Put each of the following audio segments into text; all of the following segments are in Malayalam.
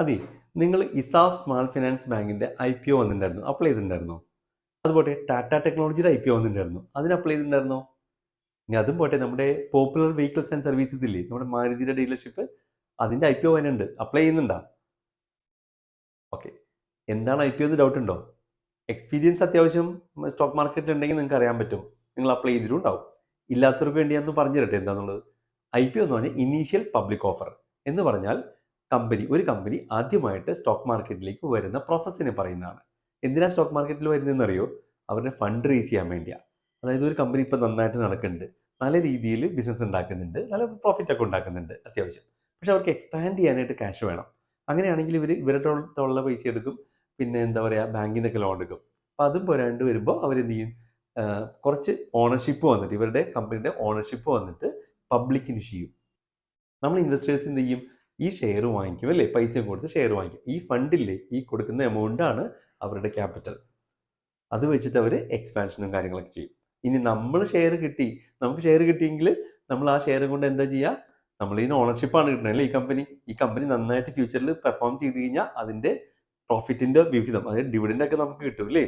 അതെ, നിങ്ങൾ ഇസാഫ് സ്മാൾ ഫിനാൻസ് ബാങ്കിന്റെ IPO വന്നിട്ടുണ്ടായിരുന്നു, അപ്ലൈ ചെയ്തിട്ടുണ്ടായിരുന്നോ? അതുപോട്ടെ ടാറ്റ ടെക്നോളജിയുടെ IPO വന്നിട്ടുണ്ടായിരുന്നു, അതിന് അപ്ലൈ ചെയ്തിട്ടുണ്ടായിരുന്നോ? ഇനി അതും പോട്ടെ, നമ്മുടെ പോപ്പുലർ വെഹിക്കിൾസ് ആൻഡ് സർവീസസ് ഇല്ലേ, നമ്മുടെ മാരുതിയുടെ ഡീലർഷിപ്പ്, അതിന്റെ IPO വരുന്നുണ്ട്, അപ്ലൈ ചെയ്യുന്നുണ്ടോ? ഓക്കെ, എന്താണ് IPO എന്ന് ഡൗട്ട് ഉണ്ടോ? എക്സ്പീരിയൻസ് അത്യാവശ്യം സ്റ്റോക്ക് മാർക്കറ്റിൽ ഉണ്ടെങ്കിൽ നിങ്ങൾക്ക് അറിയാൻ പറ്റും, നിങ്ങൾ അപ്ലൈ ചെയ്തിട്ടുണ്ടാവും. ഇല്ലാത്തവർക്ക് വേണ്ടി ഞാൻ പറഞ്ഞു തരട്ടെ എന്താണെന്നുള്ളത്. IPO എന്ന് പറഞ്ഞാൽ ഇനീഷ്യൽ പബ്ലിക് ഓഫർ എന്ന് പറഞ്ഞാൽ ഒരു കമ്പനി ആദ്യമായിട്ട് സ്റ്റോക്ക് മാർക്കറ്റിലേക്ക് വരുന്ന പ്രോസസ്സിനെ പറയുന്നതാണ്. എന്തിനാ സ്റ്റോക്ക് മാർക്കറ്റിൽ വരുന്നതെന്ന് അറിയോ? അവരുടെ ഫണ്ട് റേസ് ചെയ്യാൻ വേണ്ടിയാണ്. അതായത് ഒരു കമ്പനി ഇപ്പം നന്നായിട്ട് നടക്കുന്നുണ്ട്, നല്ല രീതിയിൽ ബിസിനസ് ഉണ്ടാക്കുന്നുണ്ട്, നല്ല പ്രോഫിറ്റ് ഒക്കെ ഉണ്ടാക്കുന്നുണ്ട് അത്യാവശ്യം. പക്ഷെ അവർക്ക് എക്സ്പാൻഡ് ചെയ്യാനായിട്ട് ക്യാഷ് വേണം. അങ്ങനെയാണെങ്കിൽ ഇവരുടെ ഉള്ള പൈസ എടുക്കും, പിന്നെ എന്താ പറയുക, ബാങ്കിൽ നിന്നൊക്കെ ലോൺ എടുക്കും. അപ്പം അതും പോരാണ്ട് വരുമ്പോൾ അവരെന്ത് ചെയ്യും, കുറച്ച് ഓണർഷിപ്പ് വന്നിട്ട്, ഇവരുടെ കമ്പനിയുടെ ഓണർഷിപ്പ് വന്നിട്ട് പബ്ലിക്കിന് ചെയ്യും. നമ്മൾ ഇൻവെസ്റ്റേഴ്സ് എന്ത് ചെയ്യും, ഈ ഷെയർ വാങ്ങിക്കും അല്ലേ, പൈസ കൊടുത്ത് ഷെയർ വാങ്ങിക്കും. ഈ ഫണ്ടില്ലേ, ഈ കൊടുക്കുന്ന എമൗണ്ടാണ് അവരുടെ ക്യാപിറ്റൽ. അത് വെച്ചിട്ട് അവർ എക്സ്പാൻഷനും കാര്യങ്ങളൊക്കെ ചെയ്യും. ഇനി നമുക്ക് ഷെയർ കിട്ടിയെങ്കിൽ നമ്മൾ ആ ഷെയർ കൊണ്ട് എന്താ ചെയ്യുക, നമ്മൾ ഇതിന് ഓണർഷിപ്പാണ് കിട്ടുന്നത് അല്ലേ. ഈ കമ്പനി നന്നായിട്ട് ഫ്യൂച്ചറിൽ പെർഫോം ചെയ്ത് കഴിഞ്ഞാൽ അതിൻ്റെ പ്രോഫിറ്റിൻ്റെ വിഹിതം, അതായത് ഡിവിഡൻഡ് ഒക്കെ നമുക്ക് കിട്ടും അല്ലേ.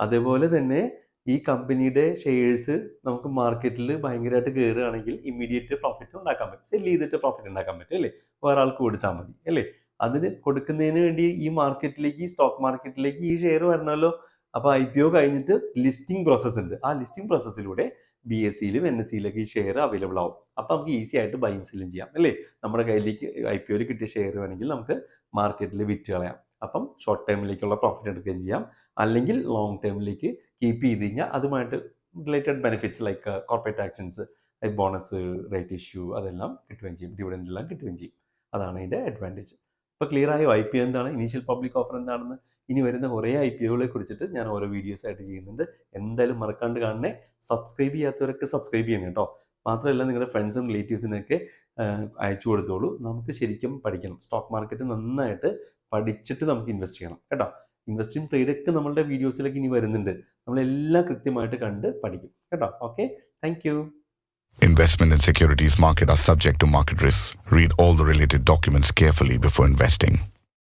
അതേപോലെ തന്നെ ഈ കമ്പനിയുടെ ഷെയർസ് നമുക്ക് മാർക്കറ്റിൽ ഭയങ്കരമായിട്ട് കയറുകയാണെങ്കിൽ ഇമ്മീഡിയറ്റ് പ്രോഫിറ്റ് ഉണ്ടാക്കാൻ പറ്റും, സെല് ചെയ്തിട്ട് പ്രോഫിറ്റ് ഉണ്ടാക്കാൻ പറ്റും അല്ലേ. വേറെ ആൾക്ക് കൊടുത്താൽ മതി അല്ലേ. അതിന് കൊടുക്കുന്നതിന് വേണ്ടി ഈ സ്റ്റോക്ക് മാർക്കറ്റിലേക്ക് ഈ ഷെയർ വരണമല്ലോ. അപ്പോൾ IPO കഴിഞ്ഞിട്ട് ലിസ്റ്റിംഗ് പ്രോസസ്സ് ഉണ്ട്. ആ ലിസ്റ്റിംഗ് പ്രോസസ്സിലൂടെ BSEയിലും NSEയിലൊക്കെ ഈ ഷെയർ അവൈലബിൾ ആവും. അപ്പോൾ നമുക്ക് ഈസി ആയിട്ട് ബൈയും സെല്ലും ചെയ്യാം അല്ലേ. നമ്മുടെ കയ്യിലേക്ക് IPOയിൽ കിട്ടിയ ഷെയർ വേണമെങ്കിൽ നമുക്ക് മാർക്കറ്റിൽ വിറ്റ് കളയാം. അപ്പം ഷോർട്ട് ടൈമിലേക്കുള്ള പ്രോഫിറ്റ് എടുക്കുകയും ചെയ്യാം, അല്ലെങ്കിൽ ലോങ് ടൈമിലേക്ക് കീപ്പ് ചെയ്ത് കഴിഞ്ഞാൽ അതുമായിട്ട് related benefits like corporate actions, like bonus, right issue, അതെല്ലാം കിട്ടുകയും ചെയ്യും, ഡിവിഡൻഡ് എല്ലാം കിട്ടുകയും ചെയ്യും. അതാണ് അതിൻ്റെ അഡ്വാൻറ്റേജ്. ഇപ്പോൾ ക്ലിയർ ആയോ IPO എന്താണ്, ഇനീഷ്യൽ പബ്ലിക് ഓഫർ എന്താണെന്ന്? ഇനി വരുന്ന കുറേ IPOകളെ കുറിച്ചിട്ട് ഞാൻ ഓരോ വീഡിയോസ് ആയിട്ട് ചെയ്യുന്നുണ്ട്. എന്തായാലും മറക്കാണ്ട് കാണണേ. സബ്സ്ക്രൈബ് ചെയ്യാത്തവരൊക്കെ സബ്സ്ക്രൈബ് ചെയ്യണം കേട്ടോ. മാത്രമല്ല നിങ്ങളുടെ ഫ്രണ്ട്സും റിലേറ്റീവ്സിനൊക്കെ അയച്ചു കൊടുത്തോളൂ. നമുക്ക് ശരിക്കും പഠിക്കണം. സ്റ്റോക്ക് മാർക്കറ്റ് നന്നായിട്ട് പഠിച്ചിട്ട് നമുക്ക് ഇൻവെസ്റ്റ് ചെയ്യണം കേട്ടോ. ഇൻവെസ്റ്റിംഗ് ട്രേഡൊക്കെ നമ്മളുടെ വീഡിയോസിലേക്ക് ഇനി വരുന്നുണ്ട്. നമ്മളെല്ലാം കൃത്യമായിട്ട് കണ്ട് പഠിക്കും കേട്ടോ. Okay, thank you. Investment in securities market are subject to market risks. Read all the related documents carefully before investing.